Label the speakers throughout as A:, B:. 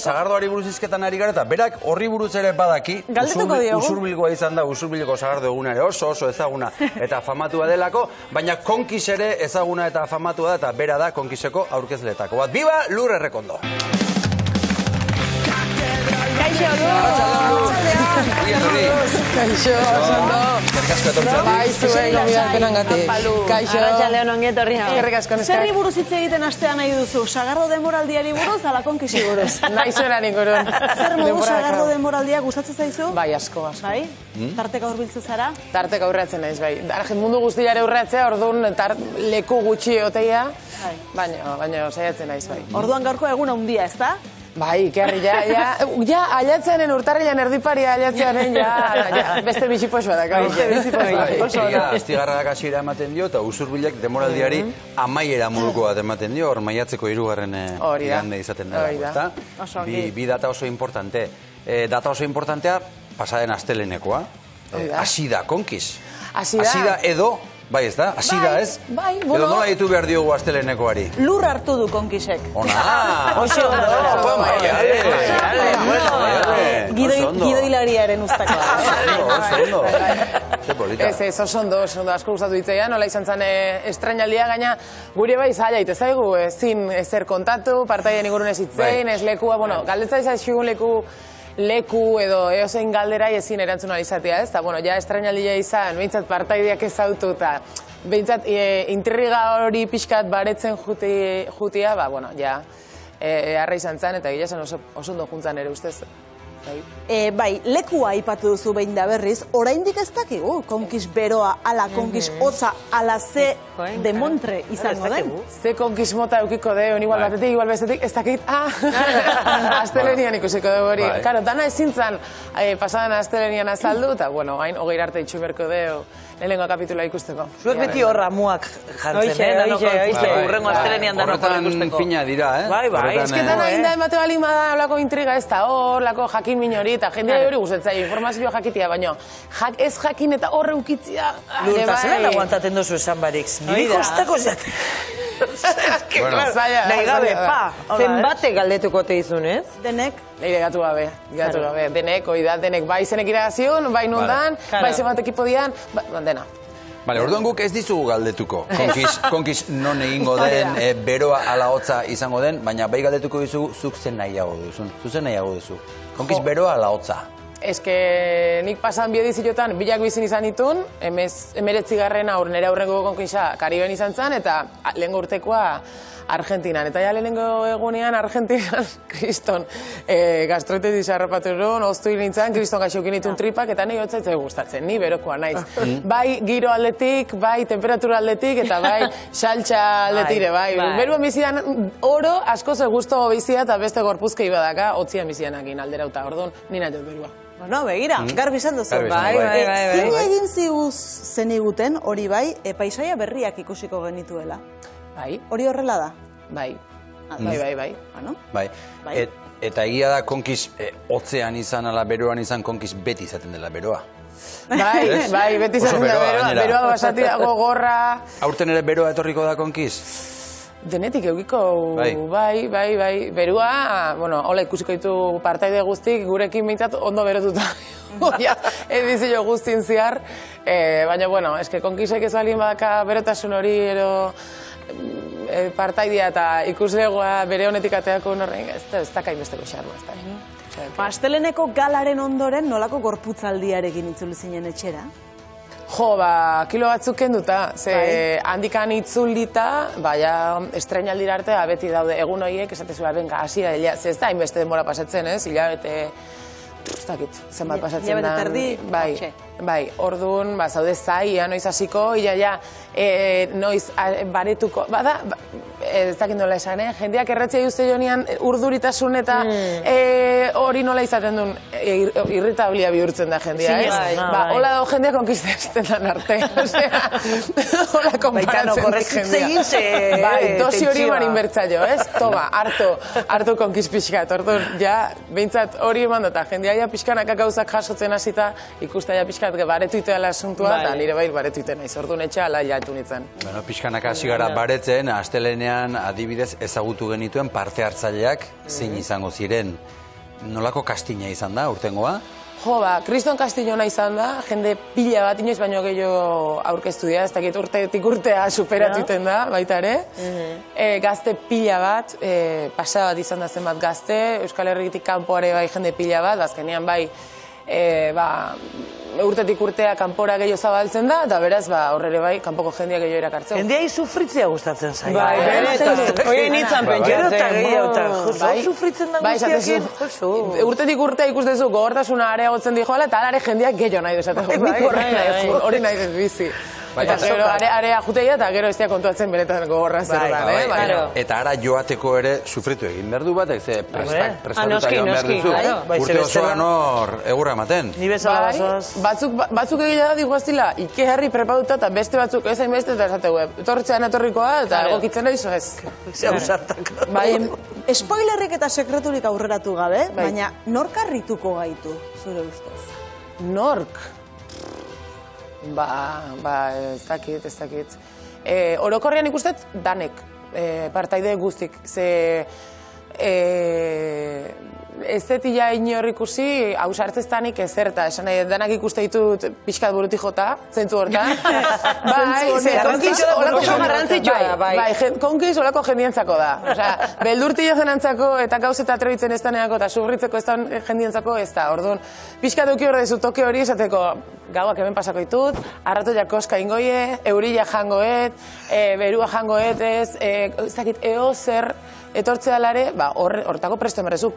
A: Sagardoari buruz izketan ari gara eta berak horri buruz ere badaki.
B: Galdetuko diogu.
A: Usurbilgoa izan da, Usurbilgo sagardo eguna ere oso ezaguna eta famatua delako, baina Konkis ere ezaguna eta famatua da eta bera da Konkiseko aurkezletako bat. Biba Lur Errekondo!
B: Kaixo, Lur!
C: Kaixo, ondo. Bai, zuen gobidapenan gati. Kaixo.
B: Arratxaldeon ongiet horri hau.
C: Eskerrik asko, neska.
B: Zerri buruz hitz egiten astea nahi duzu? Sagardo demoraldiari buruz, ala Konkisi buruz?
C: Nahi zuenan ingurun.
B: Zer modu sagardo demoraldia gustatzen zaizu?
C: Bai, asko.
B: Bai? Tarteka hurbiltzen zara?
C: Tarteka aurreatzen naiz, bai. Mundu guztiare aurreatzea, orduan leku gutxi oteia, baina saiatzen naiz, bai.
B: Orduan gaurko eguna handia, ez da?
C: Bai, ikerri, ja, aiatzeanen urtarrilan erdiparia aiatzeanen, ja, beste bizipoz badak.
A: Estigarrak hasiera ematen dio eta Usurbilek demoraldiari amaiera moduko bat ematen dio, hor maiatzeko 3. igande izaten da. Bi data oso importante. Data oso importantea pasaden astelenekoa. Hasi da Konkis. Hasi da edo, bai ez da, hasi da ez?
C: Bai,
A: edo nola ditu behar diogu astelenekoari?
B: Lur hartu du Konkisek.
A: Ona!
B: Oso Gidoilariaren ustakoa.
A: Oso ondo. Ze polita.
C: Ez, oso ondo, asko gustatu ditzeia, nola izan zen estrainaldia, gaina gure bai zaila itezaigu, ezin ezer kontatu, partaiden ingurun ez itzein, ez lekua, bueno, galdetza izaxigun leku edo eozein galderai ezin erantzun alizatea, ez? Eta, bueno, ja estrainaldia izan, behintzat partaideak ezautu eta behintzat intriga hori pixkat baretzen jutia, ba, bueno, ja, arra izan zen, eta gila zen oso ondo juntzan ere ustez.
B: Bai, lekua aipatu duzu behin da berriz, oraindik ez dakigu, Konkis beroa, ala Konkis hotza, ala ze demontre izango den.
C: Ze Konkis mota eukiko deun, igual batetik, igual bestetik, ez dakit, astelenian ikusiko dugu hori. Karo, dana ezintzan pasadan astelenian azaldu, eta, bueno, hain hogeir arte itxuberko deu lehenengo kapitula ikusteko.
D: Zuek beti horra muak jantzen, urrengo astelenian danoko ikusteko.
A: Horretan fina dira, eh?
D: Bai.
C: Ez que dana inda emate balima da olako intriga ez da hor, lako jakin minori, eta jendea hori gustatzen informazio jakitia, baina ez jakin eta horre ukitzia.
D: Lurta, zelan aguantaten dozu esan barik. Niri kostako zate. Nahi gabe, zenbate galdetuko te izun, ez?
B: Denek?
C: Leire gatu gabe, denek, oida, denek bai zenek iragazion, bai nundan, bai zenbat ekipo dian, dena.
A: Bale, orduan guk ez dizugu galdetuko. Konkis non egingo den, beroa ala hotza izango den, baina bai galdetuko dizugu zuk zen nahiago duzun. Zuzen nahiago duzu. Konkis beroa ala hotza.
C: Ez que nik pasan biediziotan bilak bizin izan ditun, 19. nire aurrengo Konkisa Kariben izan zen, eta lehengo urtekoa Argentinan. Eta ja lehenengo egunean Argentinan kriston gastroenteritis harrapatu nuen, oztu nintzen, kriston gaixokin ditun tripak, eta nahi hotzaitzai gustatzen, ni berokoa naiz. Bai giro aldetik, bai temperatura aldetik, eta bai saltxa aldetire, bai. Beruan bizian oro asko ze gusto bizia eta beste gorpuzkei badaka, otzian bizianakin alderauta, orduan nina jot berua.
B: Bueno, begira, garbi izan duzu.
D: Bai.
B: Zein egin ziguz zeniguten hori bai, paisaia berriak ikusiko genituela.
C: Bai.
B: Hori horrela da?
C: Bai. Bai.
A: Bai. Eta egia da Konkis hotzean izan ala beroan izan Konkis beti izaten dela beroa.
C: Bai, beti izaten dela beroa. Beroa basatira gogorra.
A: Aurten ere beroa etorriko da Konkis?
C: Denetik eukiko, bai. Berua, bueno, hola ikusiko ditu partaide guztik, gurekin behintzat ondo berotuta. Edizio guztin ziar, baina, bueno, eske Konkisek ez balin badaka berotasun hori, ero partaidea eta ikuslegoa bere honetik ateako horrein, ez dakain besteko xarma, ez da.
B: Asteleneko galaren ondoren nolako gorputzaldiarekin itzuli zinen etxera?
C: Jo, kilo batzuk kenduta, ze handikan itzulita, estrainaldira arte beti daude egun horiek, esatezua, benga, hasi da, ez da hainbeste denbora pasatzen, ez, hilabete, ez dakit, zenbat pasatzen da.
B: Hilabete terdi,
C: bai, orduan, zaude zai, noiz hasiko, noiz baretuko, ez dakit nola esan, jendeak erretzea juzte jonean urduritasun eta hori nola izaten duen irritablia bihurtzen da jendea, ez? Hola dago jendeak konkistazten dan arte, hola konparatzen jendea. Bai, dosi hori manin bertzaio, ez? Toma, hartu konkizpixkat, orduan, ja, behintzat hori eman dut, jendea ja pixkanaka gauzak jasotzen hasita, ikustea ja pixkat pixkat baretu iteala asuntua, eta nire bai baretu iten naiz, orduan etxe ala jatu nintzen.
A: Bueno, pixkanak hasi gara baretzen, astelenean adibidez ezagutu genituen parte hartzaileak zein izango ziren. Nolako kastina izan da, urtengoa?
C: Jo, kriston kastillona izan da, jende pila bat, inoiz baino gehiago aurkeztu dira, ez dakit urtetik urtea superatu iten da, baita ere. Gazte pila bat, pasa bat izan da zenbat gazte, Euskal Herritik kanpoare bai jende pila bat, azkenean bai, urtetik urtea kanpora gehiago zabaltzen da, eta beraz, horrere bai, kanpoko jendia gehiago erakartzeu.
D: Jendiai sufritzea gustatzen zaio.
C: Bai, benetan.
D: Oie nintzen pentsatzen. Sufritzen da guztiakin.
C: Urtetik urtea ikustezu gogortasuna areagotzen dijoala, eta alare jendiak gehiago nahi dut. Hori nahi dut bizi. Eta gero area juteia eta gero ez dira kontuatzen benetan gogorra zer da.
A: Eta ara joateko ere sufritu egin behar du bat, prestatuta joan behar duzu. Urte osoan hor egurra ematen.
D: Ni bezala bazoaz.
C: Batzuk egila da diguaztila, ike herri prepauta eta beste batzuk ezain beste eta esate web. Etortzean etorrikoa eta egokitzen nahi ez.
B: Spoilerrik eta sekreturik aurreratu gabe, baina nork harrituko gaitu, zure ustez?
C: Nork? Ez dakit. Orokorrean ikustet, danek, partaide guztik. Ze ez detila inor ikusi, hausartzeztanik ezerta. Esan nahi, danak ikuste ditut pixkat burutik jota, zentzu hortan. Konkiz olako jendientzako da. Beldurtillo zenantzako eta gauzeta atrebitzen ez daneako eta sufritzeko ez da jendientzako ez da. Orduan, pixkat duki horrezu toke hori esateko gauak hemen pasako ditut, arratoiak koska ingoie, eurila jangoet, berua jangoet ez dakit, zer etortzea alare, hortako presto emerrezu,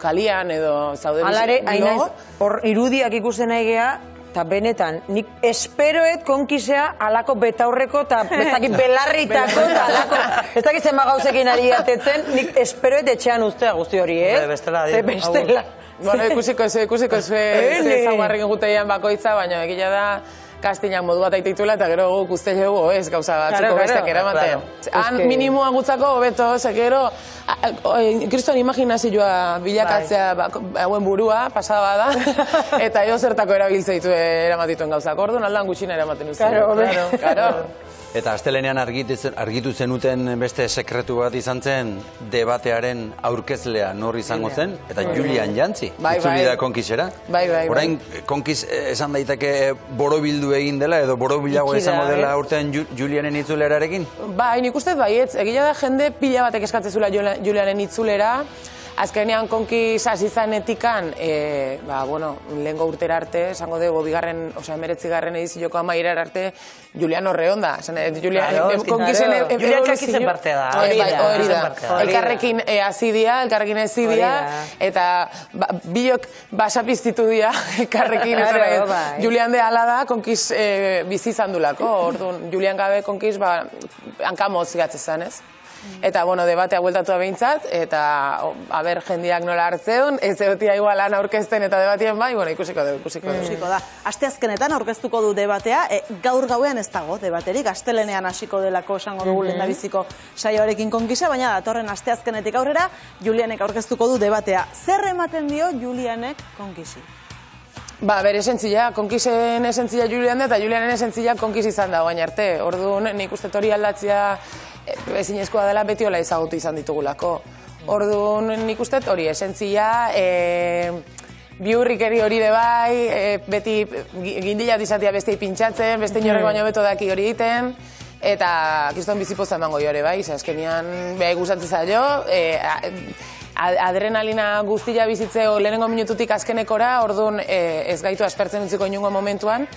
C: kalian edo zaude bizi.
E: Alare, hainaiz, hor irudiak ikusten nahi geha, eta benetan, nik esperoet konkisea alako betaurreko eta ez dakit belarritako eta alako, ez dakit zenba gauzekin ari atetzen, nik esperoet etxean ustea guzti hori, ez?
D: Bestela.
C: Bueno, ikusiko ze zaugarrekin guteian bakoitza, baina egila da kastinak modu bat aititula eta gero guk uste dugu ez gauza batzuko besteak eramaten. Han minimoa gutzako hobeto, gero kriston imaginazioa bilakatzea hauen burua, pasaba da, eta zertako erabiltze ditu eramatituen gauzak. Orduan aldan gutxina eramaten uste. Karo.
A: Eta astelenean argitu zenuten beste sekretu bat izan zen debatearen aurkezlea nor izango zen, eta Julian Jantzi, itzuli da konkisera. Orain konkis esan daiteke borobildu egin dela, edo borobilago izango dela urtean Julianen itzulerarekin?
C: Nik uste baietz, egila da jende pila batek eskatzezula Julianen itzulera, azkenean konkis hasi zanetikan, lehengo urtera arte, esango dugu, 19. edizioko amairar arte, Julian Orreonda.
D: Julian txakitzen partea da.
C: Hori da. Elkarrekin azidia, elkarrekin ezidia, eta biok basapiztitu dira, elkarrekin. Julian de ala da, konkis bizi izan dulako. Orduan, Julian gabe konkis hankamotz gatzezan, ez? Eta, debatea bueltatu da behintzat, eta, jendiak nola hartzeun, ez egotia igualan aurkezten eta debatien bai, ikusiko
B: da. Asteazkenetan aurkeztuko du debatea, gaur gauean ez dago debaterik, astelenean hasiko delako esango dugu lehendabiziko saioarekin konkisa, baina datorren asteazkenetik aurrera, Julianek aurkeztuko du debatea. Zer ematen dio Julianek konkisi?
C: Bere esentzia, konkisen esentzia Julian da, eta Julianen esentzia konkis izan da, baina arte. Orduan, nik uste hori aldatzea ezinezkoa dela beti hola ezagutu izan ditugulako. Orduan, nik uste hori esentzia, biurrikeri hori de bai, beti gindilat izatea bestei pintxatzen, beste inorrek baino beto daki hori egiten, eta kiston bizipoza emango jore bai, azkenian gustatzen zaio, adrenalina guztia bizitzeo lehenengo minututik azkenekora, orduan ez gaitu aspertzen utziko inungo momentuan,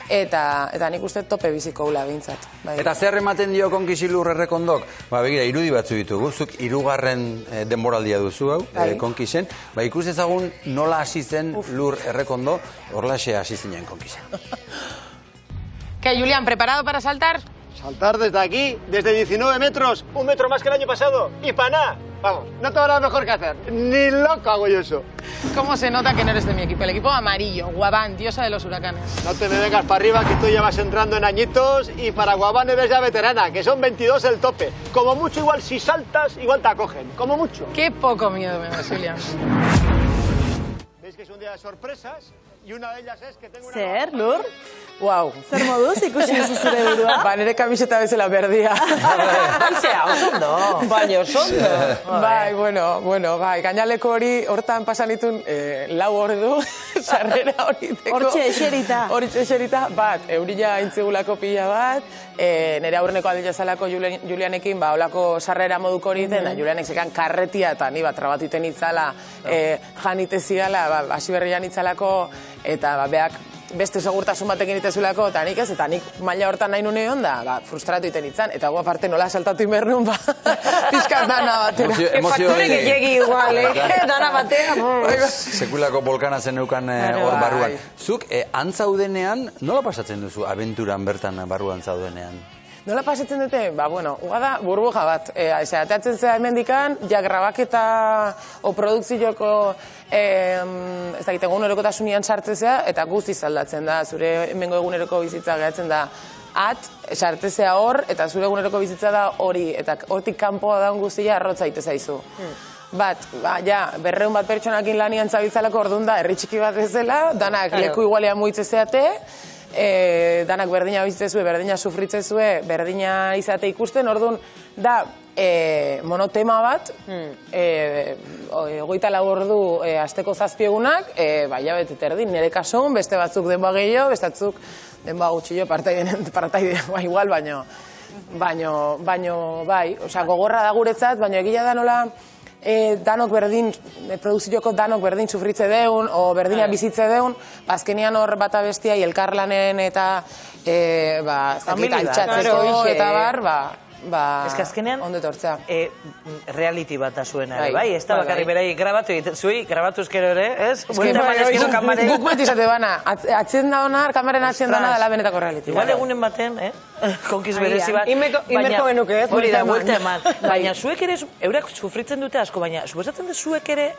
C: eta nik uste tope biziko hula bintzat.
A: Eta zer ematen dio konkisi Lur Errekondok? Begira, irudi batzu ditugu, zuk hirugarren denboraldia duzu hau, konkisen, ikus ezagun nola hasi zen Lur Errekondo, horlaxe hasi zinen konkisen.
C: ¿Qué, Julián, preparado para saltar?
F: Saltar desde aquí, desde 19 metros, 1 metro más que el año pasado, y para nada. Vamos, no te habrá mejor que hacer. Ni loco hago yo eso.
C: ¿Cómo se nota que no eres de mi equipo? El equipo amarillo, Guabán, diosa de los huracanes.
F: No te me vengas para arriba, que tú ya vas entrando en añitos, y para Guabán eres ya veterana, que son 22 el tope. Como mucho, igual si saltas, igual te acogen. Como mucho.
C: Qué poco miedo me da, Julián.
F: ¿Veis que es un día de sorpresas? y una de ellas es que tengo una...
B: Zer, Lur?
C: Wow.
B: Zer moduz ikusi duzu zure burua?
C: Ba, nire kamiseta bezala berdia.
D: Baizea, osondo. Baina, osondo.
C: Bai, bueno, bai, gainaleko hori hortan pasan ditun 4 ordu, sarrera hori teko.
B: Hortxe eserita.
C: Hortxe eserita, bat, eurila intzigulako pila bat, nire aurreneko aldila zalako Julianekin, ba, holako sarrera moduko hori iten, Julianek zekan karretia eta ni bat trabatu iten itzala, janite zidala, hasi berrian itzalako, eta beak, beste segurtasun batekin itezulako, eta nik ez, eta nik maila hortan nahi nune hon da, frustratu iten itzan, eta gu aparte nola saltatu inbernun, pixkat dana batera.
E: Faktore gehiagi igual, dana batera.
A: Sekulako volkana zen neukan hor barruan. Zuk, antzaudenean, nola pasatzen duzu abenturan bertan barruan zaudenean?
C: Nola pasatzen dute? Ba, bueno, uga da burbuja bat. Ateatzen zera hemendikan, ja grabaketa o produkzioko ez dakit egunerokotasunean sartzea eta guztiz aldatzen da. Zure hemengo eguneroko bizitza gehatzen da sartzea hor, eta zure eguneroko bizitza da hori, eta hortik kanpoa daun guztia arrotza ite zaizu. Bat, ja, 200 bat pertsonakin lanian zabiltzalako orduan da, herri txiki bat ez dela, danak leku igualean muitzezeate, danak berdina bizitzezue, berdina sufritzezue, berdina izate ikusten, orduan da monotema bat, 24 ordu asteko 7 egunak, hilabete eta erdi, nire kasun, beste batzuk denboa gehiago, beste batzuk denboa gutxillo, partaide igual, baino, bai, gogorra da guretzat, baino egia da nola, danok berdin, produkzioko danok berdin sufritze deun, o berdina bizitze deun, azkenian hor bata bestia, elkarlanen eta altxatzeko eta ondet hortzea.
D: Reality bat da zuen, bai? Ez da bakarri berai grabatu egiten, zui, grabatu ezkero ere, ez?
C: Guk bat izate bana, atzen da honar, kamaren atzen dana dela benetako reality.
D: Igual egunen baten, konkiz berezi bat.
E: Inberko genuke, ez?
D: Hori da, buelta eman. Baina zuek ere, eurak sufritzen dute asko, baina suposatzen da zuek ere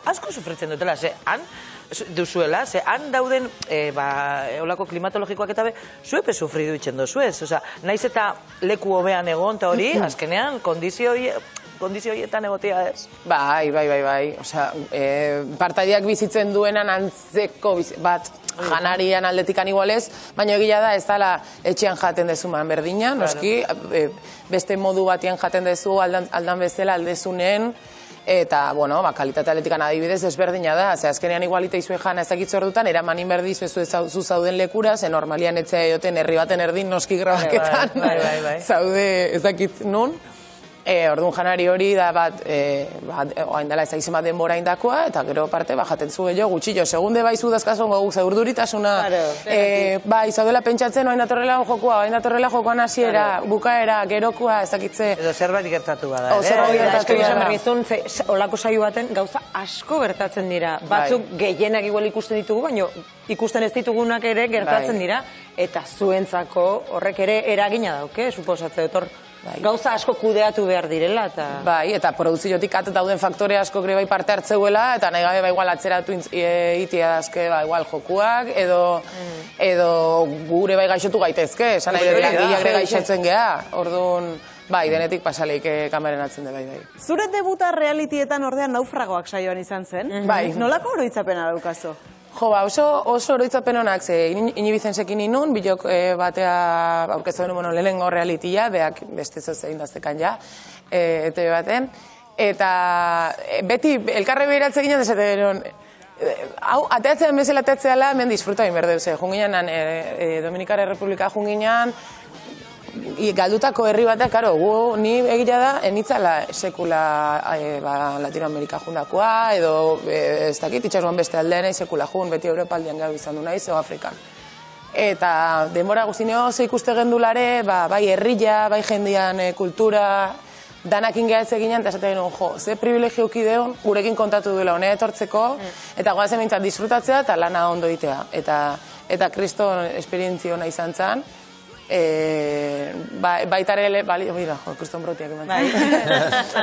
D: asko sufritzen dutela, ze han duzuela, ze han dauden olako klimatologikoak eta zuepe sufridu itxen dozuez, naiz eta leku hobean egon eta hori, azkenean, kondizio horietan egotea ez?
C: Bai, partaideak bizitzen duenan antzeko bat, janarian aldetikan igualez, baina egia da ez dala etxean jaten dezuman berdina, noski, beste modu batian jaten dezu aldan bezala aldezunen, eta, bueno, kalitate atletikan adibidez ezberdina da, ze azkenean igualite izue jana ezakitzu ordutan, eramanin berdizu zu zauden lekura, ze normalian etzea egoten herri baten erdin noski grabaketan, zaude ezakit nun. Orduan janari hori da bat, oain dela ezagizen bat denbora indakoa, eta gero parte jaten zu gehiago gutxillo. Segunde bai zu dazkazon goguk zaurduritasuna, bai, zaudela pentsatzen oain datorrela jokoa, oain datorrela jokoan hasiera, bukaera, gerokoa, ezakitze.
D: Edo zerbait gertatu bada,
C: zerbait gertatu
E: bada. Olako saio baten gauza asko gertatzen dira. Batzuk gehienak igual ikusten ditugu, baina ikusten ez ditugunak ere gertatzen dira. Eta zuentzako horrek ere eragina dauke, suposatze dut hor. Gauza asko kudeatu behar direla.
C: Bai, eta produziotik dauden faktore asko gure bai parte hartzeuela, eta nahi gabe igual atzeratu itia dazke igual jokuak, edo gure bai gaixotu gaitezke, esan nahi langileak ere gaixotzen geha, orduan, bai, denetik pasaleik kameren atzen de bai.
B: Zure debuta realitietan ordean naufragoak saioan izan zen?
C: Bai.
B: Nolako oroitzapena daukazu?
C: Jo, oso oroitzapen honak, inibizensekin inun, bilok batea aurkeztu duen lehenengo realitia, beak beste zein daztekan ja, ETV baten, eta beti elkarre behiratzen ginen, desate denon, hau, ateatzen bezala ateatzeala, hemen disfruta inberdeu, junginan, Dominikar Errepublika junginan, galdutako herri batek, karo, ni egia da, enitzala sekula Latinoamerika jundakoa, edo ez dakit, itxasuan beste aldean, sekula jun, beti Europaldian gau izan du nahi, zeo Afrikan. Eta denbora guztineo oso ikuste gendulare, bai herria, bai jendian kultura, danakin gehatze ginen, eta esate genuen, ze privilegioki deun, gurekin kontatu duela honea etortzeko, eta goazen mintzat disfrutatzea, eta lana ondo itea. Eta kriston esperientzio nahi izan zen, baitare balio, mira, kriston brotiak eman.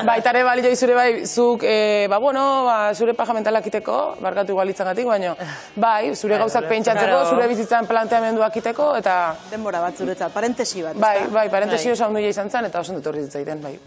C: Baitare balio izure bai, zuk, zure paja mentalak iteko, barkatu igualitzagatik, baina, bai, zure gauzak pentsatzeko, zure bizitzan planteamenduak iteko, eta...
B: Denbora bat zuretzat, parentesi bat.
C: Bai, parentesi oso onduia izan zen, eta oso dut horri zitzaiten, bai.